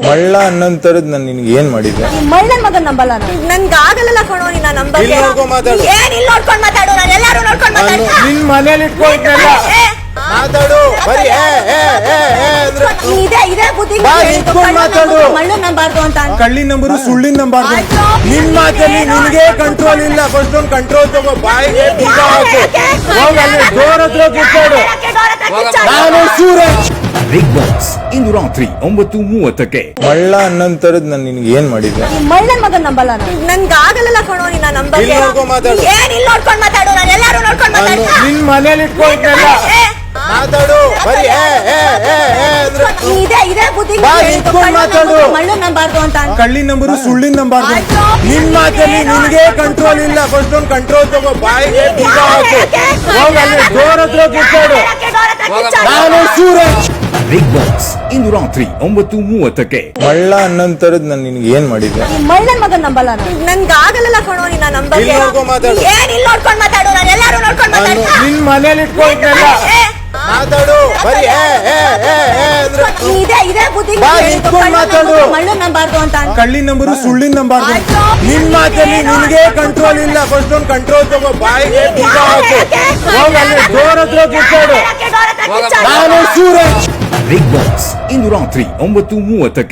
ಮಳ್ಳ ಅನ್ನಂತರದ್ ನಾನು ನಿನ್ಗೆ ಏನ್ ಮಾಡಿದ್ದೆ? ಮಳ್ಳನ್ ಮಗನ್ ನಂಬಲ್ಲ ನನ್ಗಾಗಲ್ಲ ಕಣೋ ನಿನ್ನ ನಂಬರ್ ಇಲ್ಲಿ ನೋಡ್ಕೊಂಡ್ ಮಾತಾಡು. ಏನ್ ಇಲ್ಲಿ ನೋಡ್ಕೊಂಡ್ ಮಾತಾಡು ನಾನು ಎಲ್ಲಾರು ನೋಡ್ಕೊಂಡ್ ಮಾತಾಡು ನಿನ್ ಮನೇಲಿ ಇಟ್ಕೊಂಡಿದ್ದೆಲ್ಲ ಮಾತಾಡು ಬರೀ ಅಂದ್ರೆ ಇದೇ ಬುದ್ಧಿ ಬಾ, ಇಟ್ಕೊಂಡ್ ಮಾತಾಡು. ಮಳ್ಳನ್ ನಂಬಾರ್ದು ಅಂತ ಕಳ್ಳಿನ ನಂಬರು ಸುಳ್ಳಿನ ನಂಬಾರ್ದು. ಆಯ್ತು. ನಿನ್ ಮಾತಲ್ಲಿ ನಿನ್ಗೆ ಕಂಟ್ರೋಲ್ ಇಲ್ಲ. ಫಸ್ಟ್ ಒಂದು ಕಂಟ್ರೋಲ್ ತಗೋ. ಬಾಯಿಗೆ ಬೀಗ ಹಾಕು. ಹೋಗ್ ಅಲ್ಲಿ ಡೋರ್ ಹತ್ರ ಕೂತ್ಕೊಡು. ನಾನು ಸೂರಜ್. ಬಿಗ್ ಬಾಸ್ ಇಂದು ರಾತ್ರಿ 9:30ಕ್ಕೆ. ಮಳ್ಳ ಅನ್ನಂತರದ್ ನಾನು ನಿನ್ಗೆ ಏನ್ ಮಾಡಿದ್ದೆ? ಮಳ್ಳನ್ ಮಗನ್ ನಂಬಲ್ಲ ನನ್ಗಾಗಲ್ಲ ಕಣೋ ನಿನ್ನ ನಂಬರ್ ಇಲ್ಲಿ ನೋಡ್ಕೊಂಡ್ ಮಾತಾಡು. ಏನ್ ಇಲ್ಲಿ ನೋಡ್ಕೊಂಡ್ ಮಾತಾಡು ನಾನು ಎಲ್ಲಾರು ನೋಡ್ಕೊಂಡ್ ಮಾತಾಡು ನಿನ್ ಮನೇಲಿ ಇಟ್ಕೊಂಡಿದ್ದೆಲ್ಲ ಮಾತಾಡು ಬರೀ ಅಂದ್ರೆ ಇದೇ ಬುದ್ಧಿ ಬಾ, ಇಟ್ಕೊಂಡ್ ಮಾತಾಡು. ಮಳ್ಳನ್ ನಂಬಾರ್ದು ಅಂತ ಕಳ್ಳಿನ ನಂಬರು ಸುಳ್ಳಿನ ನಂಬಾರ್ದು. ಆಯ್ತು. ನಿನ್ ಮಾತಲ್ಲಿ ನಿನ್ಗೆ ಕಂಟ್ರೋಲ್ ಇಲ್ಲ. ಫಸ್ಟ್ ಒಂದು ಕಂಟ್ರೋಲ್ ತಗೋ. ಬಾಯಿಗೆ ಬೀಗ ಹಾಕು. ಹೋಗ್ ಅಲ್ಲಿ ಡೋರ್ ಹತ್ರ ಕೂತ್ಕೊಡು. ನಾನು ಸೂರಜ್. ಬಿಗ್ ಬಾಸ್ ಇಂದು ರಾತ್ರಿ 9:30ಕ್ಕೆ. ಮಳ್ಳ ಅನ್ನಂತರದ್ ನಾನು ನಿನ್ಗೆ ಏನ್ ಮಾಡಿದ್ದೆ? ಮಳ್ಳನ್ ಮಗನ್ ನಂಬಲ್ಲ ನನ್ಗಾಗಲ್ಲ ಕಣೋ ನಿನ್ನ ನಂಬರ್ ಇಲ್ಲಿ ನೋಡ್ಕೊಂಡ್ ಮಾತಾಡು. ಏನ್ ಇಲ್ಲಿ ನೋಡ್ಕೊಂಡ್ ಮಾತಾಡು ನಾನು ಎಲ್ಲಾರು ನೋಡ್ಕೊಂಡ್ ಮಾತಾಡು ನಿನ್ ಮನೇಲಿ ಇಟ್ಕೊಂಡಿದ್ದೆಲ್ಲ ಮಾತಾಡು ಬರೀ ಅಂದ್ರೆ ಇದೇ ಬುದ್ಧಿ ಬಾ, ಇಟ್ಕೊಂಡ್ ಮಾತಾಡು. ಮಳ್ಳನ್ ನಂಬಾರ್ದು ಅಂತ ಕಳ್ಳಿನ ನಂಬರು ಸುಳ್ಳಿನ ನಂಬಾರ್ದು. ಆಯ್ತು. ನಿನ್ ಮಾತಲ್ಲಿ ನಿನ್ಗೆ ಕಂಟ್ರೋಲ್ ಇಲ್ಲ. ಫಸ್ಟ್ ಒಂದು ಕಂಟ್ರೋಲ್ ತಗೋ. ಬಾಯಿಗೆ ಬೀಗ ಹಾಕು. ಹೋಗ್ ಅಲ್ಲಿ ಡೋರ್ ಹತ್ರ ಕೂತ್ಕೊಡು. ನಾನು ಸೂರಜ್. ಬಿಗ್ ಬಾಸ್ ಇಂದು ರಾತ್ರಿ 9:30ಕ್ಕೆ.